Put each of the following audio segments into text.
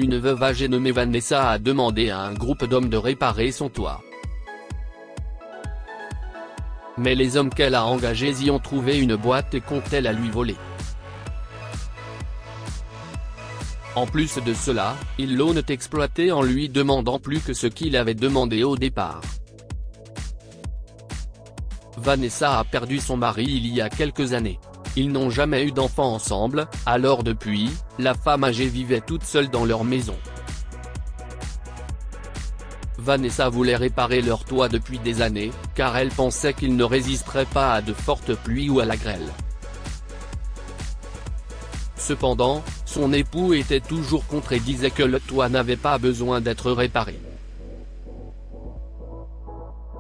une veuve âgée nommée Vanessa a demandé à un groupe d'hommes de réparer son toit. Mais les hommes qu'elle a engagés y ont trouvé une boîte et comptaient la lui voler. En plus de cela, ils l'ont exploité en lui demandant plus que ce qu'il avait demandé au départ. Vanessa a perdu son mari il y a quelques années. Ils n'ont jamais eu d'enfant ensemble, alors depuis, la femme âgée vivait toute seule dans leur maison. Vanessa voulait réparer leur toit depuis des années, car elle pensait qu'il ne résisterait pas à de fortes pluies ou à la grêle. Cependant, son époux était toujours contre et disait que le toit n'avait pas besoin d'être réparé.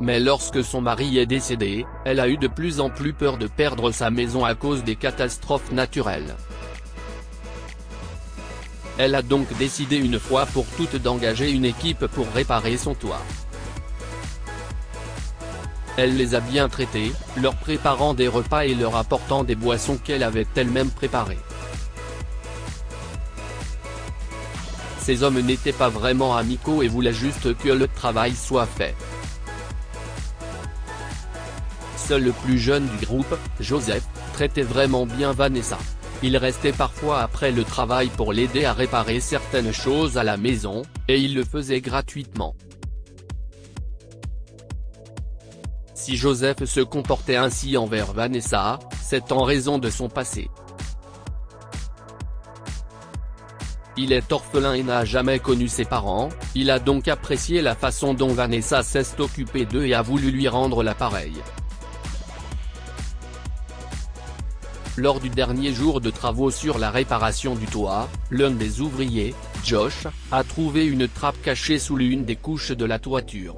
Mais lorsque son mari est décédé, elle a eu de plus en plus peur de perdre sa maison à cause des catastrophes naturelles. Elle a donc décidé une fois pour toutes d'engager une équipe pour réparer son toit. Elle les a bien traités, leur préparant des repas et leur apportant des boissons qu'elle avait elle-même préparées. Ces hommes n'étaient pas vraiment amicaux et voulaient juste que le travail soit fait. Seul le plus jeune du groupe, Joseph, traitait vraiment bien Vanessa. Il restait parfois après le travail pour l'aider à réparer certaines choses à la maison, et il le faisait gratuitement. Si Joseph se comportait ainsi envers Vanessa, c'est en raison de son passé. Il est orphelin et n'a jamais connu ses parents, il a donc apprécié la façon dont Vanessa s'est occupée d'eux et a voulu lui rendre l'appareil. Lors du dernier jour de travaux sur la réparation du toit, l'un des ouvriers, Josh, a trouvé une trappe cachée sous l'une des couches de la toiture.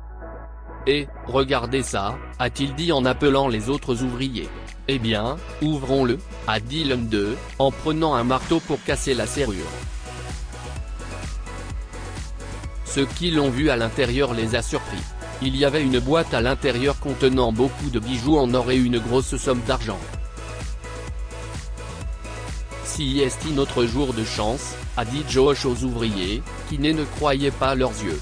« Et, regardez ça », a-t-il dit en appelant les autres ouvriers. « Eh bien, ouvrons-le », a dit l'un d'eux, en prenant un marteau pour casser la serrure. Ceux qui l'ont vu à l'intérieur les a surpris. Il y avait une boîte à l'intérieur contenant beaucoup de bijoux en or et une grosse somme d'argent. Si est notre jour de chance, a dit Josh aux ouvriers, qui ne croyaient pas leurs yeux.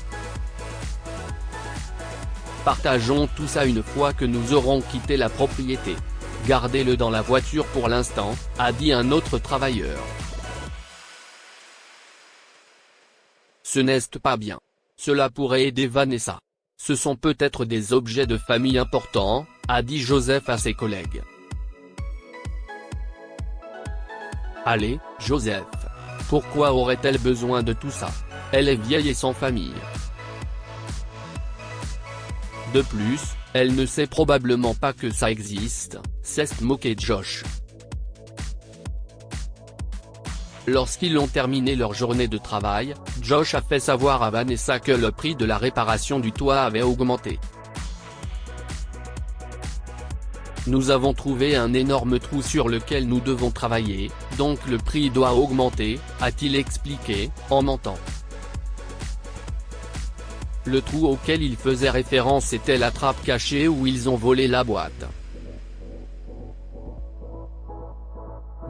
Partageons tout ça une fois que nous aurons quitté la propriété. Gardez-le dans la voiture pour l'instant, a dit un autre travailleur. Ce n'est pas bien. Cela pourrait aider Vanessa. Ce sont peut-être des objets de famille importants, a dit Joseph à ses collègues. Allez, Joseph. Pourquoi aurait-elle besoin de tout ça? Elle est vieille et sans famille. De plus, elle ne sait probablement pas que ça existe, s'est moqué Josh. Lorsqu'ils ont terminé leur journée de travail, Josh a fait savoir à Vanessa que le prix de la réparation du toit avait augmenté. Nous avons trouvé un énorme trou sur lequel nous devons travailler, donc le prix doit augmenter, a-t-il expliqué, en mentant. Le trou auquel il faisait référence était la trappe cachée où ils ont volé la boîte.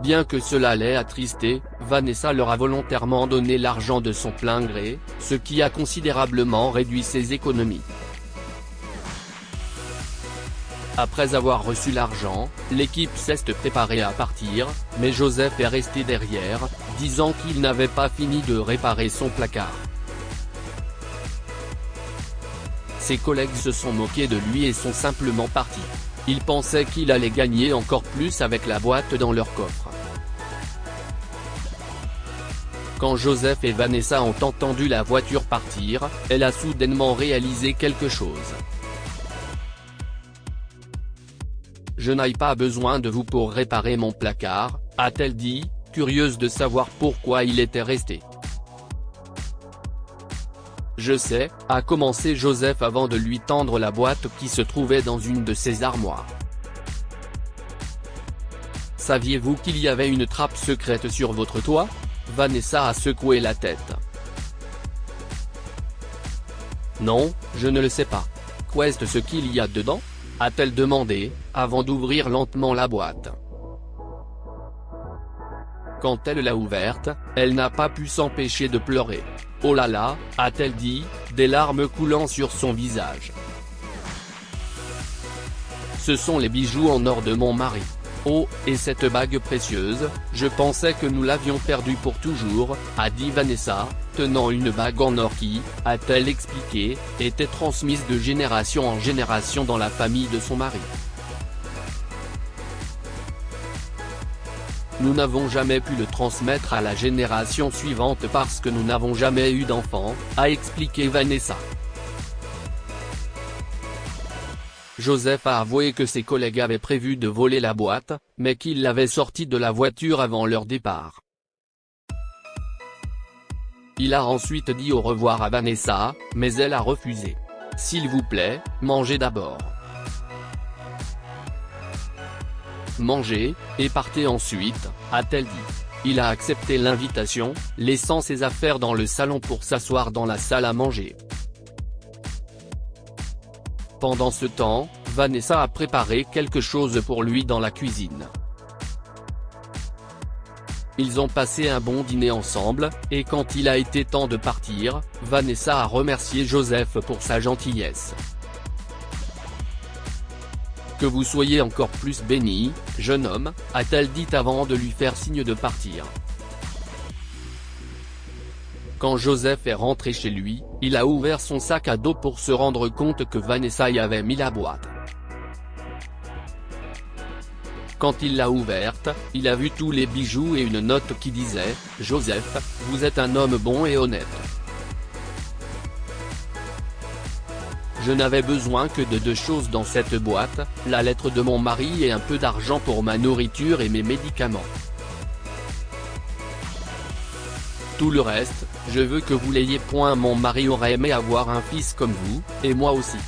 Bien que cela l'ait attristé, Vanessa leur a volontairement donné l'argent de son plein gré, ce qui a considérablement réduit ses économies. Après avoir reçu l'argent, l'équipe s'est préparée à partir, mais Joseph est resté derrière, disant qu'il n'avait pas fini de réparer son placard. Ses collègues se sont moqués de lui et sont simplement partis. Ils pensaient qu'il allait gagner encore plus avec la boîte dans leur coffre. Quand Joseph et Vanessa ont entendu la voiture partir, elle a soudainement réalisé quelque chose. « Je n'ai pas besoin de vous pour réparer mon placard », a-t-elle dit, curieuse de savoir pourquoi il était resté. « Je sais », a commencé Joseph avant de lui tendre la boîte qui se trouvait dans une de ses armoires. « Saviez-vous qu'il y avait une trappe secrète sur votre toit ?» Vanessa a secoué la tête. « Non, je ne le sais pas. Qu'est-ce ce qu'il y a dedans ?» a-t-elle demandé, avant d'ouvrir lentement la boîte. « Quand elle l'a ouverte, elle n'a pas pu s'empêcher de pleurer. Oh là là, a-t-elle dit, des larmes coulant sur son visage. Ce sont les bijoux en or de mon mari. Oh, et cette bague précieuse, je pensais que nous l'avions perdue pour toujours, a dit Vanessa, tenant une bague en or qui, a-t-elle expliqué, était transmise de génération en génération dans la famille de son mari. Nous n'avons jamais pu le transmettre à la génération suivante parce que nous n'avons jamais eu d'enfants, a expliqué Vanessa. Joseph a avoué que ses collègues avaient prévu de voler la boîte, mais qu'ils l'avaient sortie de la voiture avant leur départ. Il a ensuite dit au revoir à Vanessa, mais elle a refusé. « S'il vous plaît, mangez d'abord. Mangez, et partez ensuite », a-t-elle dit. Il a accepté l'invitation, laissant ses affaires dans le salon pour s'asseoir dans la salle à manger. Pendant ce temps, Vanessa a préparé quelque chose pour lui dans la cuisine. Ils ont passé un bon dîner ensemble, et quand il a été temps de partir, Vanessa a remercié Joseph pour sa gentillesse. « Que vous soyez encore plus béni, jeune homme », a-t-elle dit avant de lui faire signe de partir. Quand Joseph est rentré chez lui, il a ouvert son sac à dos pour se rendre compte que Vanessa y avait mis la boîte. Quand il l'a ouverte, il a vu tous les bijoux et une note qui disait « Joseph, vous êtes un homme bon et honnête. Je n'avais besoin que de 2 choses dans cette boîte, la lettre de mon mari et un peu d'argent pour ma nourriture et mes médicaments. Tout le reste, je veux que vous l'ayez. Mon mari aurait aimé avoir un fils comme vous, et moi aussi.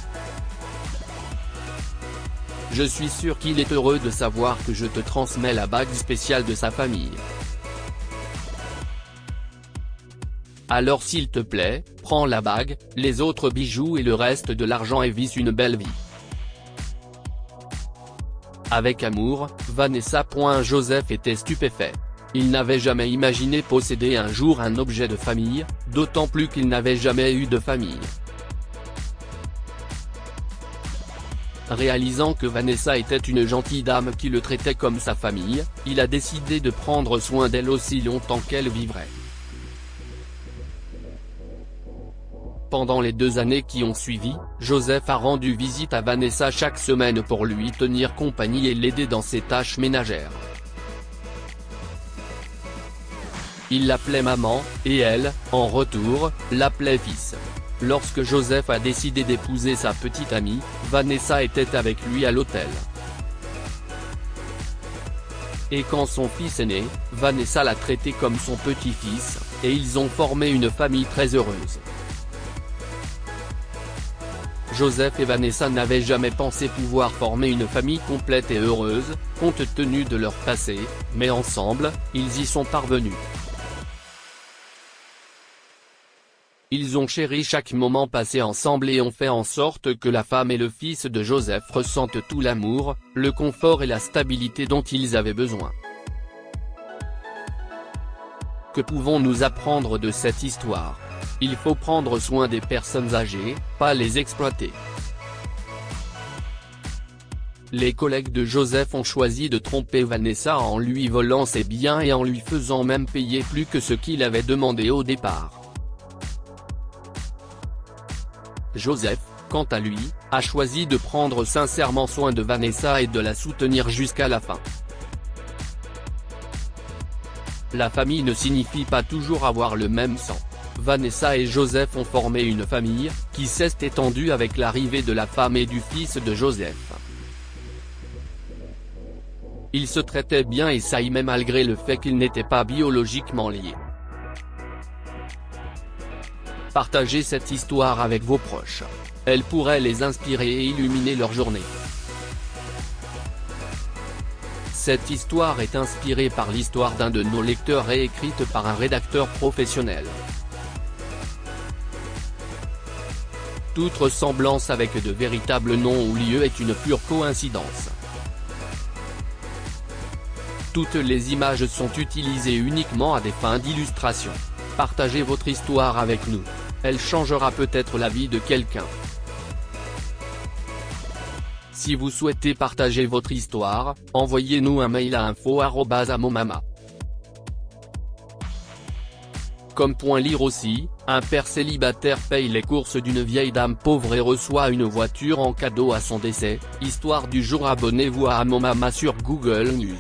Je suis sûr qu'il est heureux de savoir que je te transmets la bague spéciale de sa famille. Alors s'il te plaît, prends la bague, les autres bijoux et le reste de l'argent et vis une belle vie. Avec amour, Vanessa. Joseph était stupéfait. Il n'avait jamais imaginé posséder un jour un objet de famille, d'autant plus qu'il n'avait jamais eu de famille. Réalisant que Vanessa était une gentille dame qui le traitait comme sa famille, il a décidé de prendre soin d'elle aussi longtemps qu'elle vivrait. Pendant les 2 années qui ont suivi, Joseph a rendu visite à Vanessa chaque semaine pour lui tenir compagnie et l'aider dans ses tâches ménagères. Il l'appelait maman, et elle, en retour, l'appelait fils. Lorsque Joseph a décidé d'épouser sa petite amie, Vanessa était avec lui à l'hôtel. Et quand son fils est né, Vanessa l'a traité comme son petit-fils, et ils ont formé une famille très heureuse. Joseph et Vanessa n'avaient jamais pensé pouvoir former une famille complète et heureuse, compte tenu de leur passé, mais ensemble, ils y sont parvenus. Ils ont chéri chaque moment passé ensemble et ont fait en sorte que la femme et le fils de Joseph ressentent tout l'amour, le confort et la stabilité dont ils avaient besoin. Que pouvons-nous apprendre de cette histoire? Il faut prendre soin des personnes âgées, pas les exploiter. Les collègues de Joseph ont choisi de tromper Vanessa en lui volant ses biens et en lui faisant même payer plus que ce qu'il avait demandé au départ. Joseph, quant à lui, a choisi de prendre sincèrement soin de Vanessa et de la soutenir jusqu'à la fin. La famille ne signifie pas toujours avoir le même sang. Vanessa et Joseph ont formé une famille, qui s'est étendue avec l'arrivée de la femme et du fils de Joseph. Ils se traitaient bien et s'aimaient malgré le fait qu'ils n'étaient pas biologiquement liés. Partagez cette histoire avec vos proches. Elle pourrait les inspirer et illuminer leur journée. Cette histoire est inspirée par l'histoire d'un de nos lecteurs et écrite par un rédacteur professionnel. Toute ressemblance avec de véritables noms ou lieux est une pure coïncidence. Toutes les images sont utilisées uniquement à des fins d'illustration. Partagez votre histoire avec nous. Elle changera peut-être la vie de quelqu'un. Si vous souhaitez partager votre histoire, envoyez-nous un mail à info@amomama. Comme point lire aussi, un père célibataire paye les courses d'une vieille dame pauvre et reçoit une voiture en cadeau à son décès. Histoire du jour. Abonnez-vous à Amomama sur Google News.